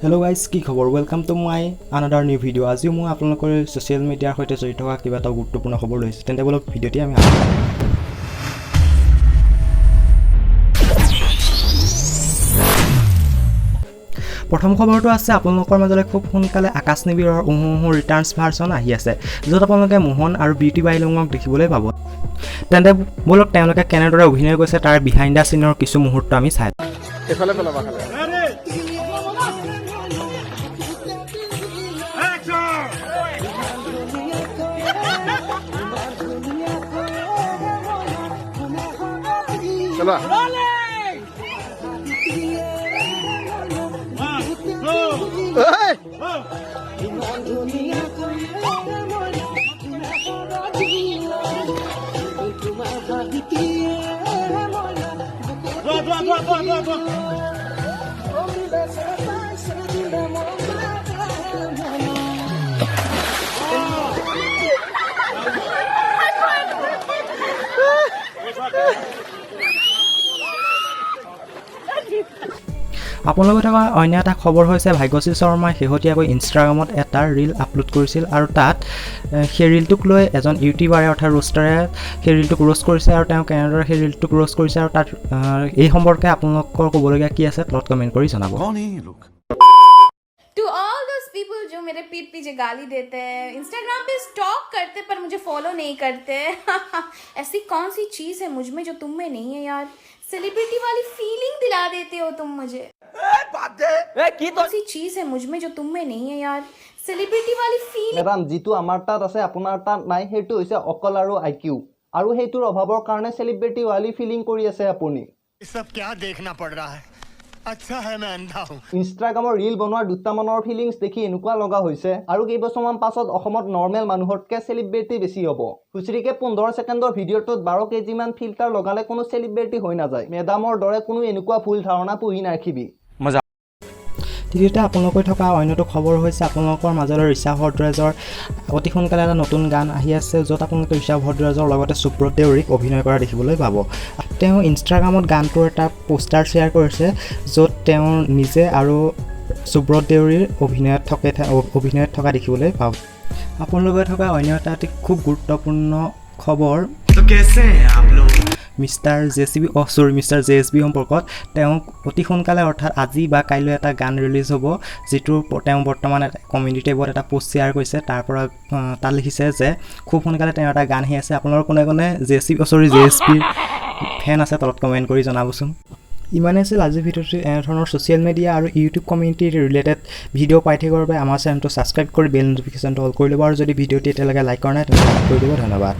Hello guys, কি খবৰ? Welcome to my another new video. আজি মই আপোনালোকৰ সোশ্যাল মিডিয়াৰ সৈতে জড়িত হোৱা কিবা এটা গুৰুত্বপূৰ্ণ খবৰ লৈছো। তেন্তে বলক ভিডিঅ'টি আমি প্ৰথম খবৰটো আছে আপোনালোকৰ মাজলৈ খুব সোনকালে আকাশ নিবিৰৰ উহু ৰিটাৰ্নছ ভাৰ্চন আহি আছে য'ত আপোনালোকে মোহন আৰু বিউটি বাইলুঙক দেখিবলৈ পাব। তেন্তে বলক তেওঁলোকে কেনেদৰে অভিনয় কৰিছে তাৰ বিহাইণ্ড দ্য চিনৰ কিছু মুহূৰ্ত আমি চাই এফালে পেলাবা খালে চলা আপোনালোকে থকা অন্য এটা খবৰ হৈছে ভাগ্যশ্ৰী শৰ্মাই শেহতীয়াকৈ ইনষ্টাগ্ৰামত এটা ৰীল আপলোড কৰিছিল আৰু তাত সেই ৰীলটোক লৈ এজন ইউটিউবাৰে অৰ্থাৎ ৰোষ্টাৰে সেই ৰীলটোক ৰোষ্ট কৰিছে আৰু তেওঁ কেনেদৰে সেই ৰীলটোক ৰোষ্ট কৰিছে আৰু তাত এই সম্পৰ্কে আপোনালোকৰ ক'বলগীয়া কি আছে তলত কমেণ্ট কৰি জনাব। To all those people जो मेरे पीठ पीछे गाली देते हैं, इंस्टाग्राम पे स्टॉक करते पर मुझे फॉलो नहीं करते ऐसी कौन सी चीज़ है मुझ में जो तुम में नहीं है यार? सेलिब्रिटी वाली फीलिंग दिला देते हो तुम मुझे। कौन सी चीज़ है मुझ में जो तुम में नहीं है यार? सेलिब्रिटी वाली फीलिंग। মেডাম যিটো আমাৰ তাত আছে আপোনাৰ তাত নাই সেইটো হৈছে অকল আৰু আইকিউ আৰু সেইটোৰ অভাৱৰ কাৰণে সেলিব্ৰিটি वाली ফিলিং কৰি আছে আপুনি। सब क्या देखना पड़ रहा है? अच्छा है मैं अंधा हूँ। ইনষ্টাগ্ৰামৰ ৰীল বনোৱাৰ দুটামানৰ ফিলিংছ দেখি এনেকুৱা লগা হৈছে আৰু কেইবছৰমান পাছত অসমত নৰ্মেল মানুহতকৈ সেলিব্ৰিটি বেছি হ'ব। খুচৰিকে 15 ছেকেণ্ডৰ ভিডিঅ'টোত 12 কেজিমান ফিল্টাৰ লগালে কোনো সেলিব্ৰিটি হৈ নাযায়। মেডামৰ দৰে কোনো এনেকুৱা ভুল ধাৰণা পুহি নাৰাখিবি। তৃতীয়তে আপোনালোকে থকা অন্যটো খবৰ হৈছে আপোনালোকৰ মাজলৈ ঋষা ভদ্ৰাজৰ অতি সোনকালে এটা নতুন গান আহি আছে য'ত আপোনালোকে ঋষা ভদ্ৰাজৰ লগতে সুব্ৰত দেউৰীক অভিনয় কৰা দেখিবলৈ পাব। তেওঁ ইনষ্টাগ্ৰামত গানটোৰ এটা পোষ্টাৰ শ্বেয়াৰ কৰিছে য'ত তেওঁ নিজে আৰু সুব্ৰত দেউৰীৰ অভিনয়ত থকা দেখিবলৈ পাব। আপোনালোকে থকা অন্য এটা খুব গুৰুত্বপূৰ্ণ খবৰ মিষ্টাৰ জে.এছ.বি সম্পৰ্কত তেওঁ অতি সোনকালে অৰ্থাৎ আজি বা কাইলৈ এটা গান ৰিলিজ হ'ব যিটোৰ তেওঁ বৰ্তমান এটা কমিউনিটি টেবত এটা পোষ্ট শ্বেয়াৰ কৰিছে তাৰ পৰা তাত লিখিছে যে খুব সোনকালে তেওঁ এটা গান আহি আছে। আপোনালোকৰ কোনে জে.এছ.বি ফেন আছে তলত কমেণ্ট কৰি জনাবচোন। ইমানে আছিল আজিৰ ভিডিঅ'টো। এনেধৰণৰ ছ'চিয়েল মিডিয়া আৰু ইউটিউব কমিউনিটিৰ ৰিলেটেড ভিডিঅ' পাই থাকিবৰ বাবে আমাৰ চেনেলটো ছাবস্ক্ৰাইব কৰি বেল ন'টিফিকেশ্যনটো অল কৰি ল'ব আৰু যদি ভিডিঅ'টি এতিয়ালৈকে লাইক কৰা নাই তেন্তে লাইক কৰি দিব। ধন্যবাদ।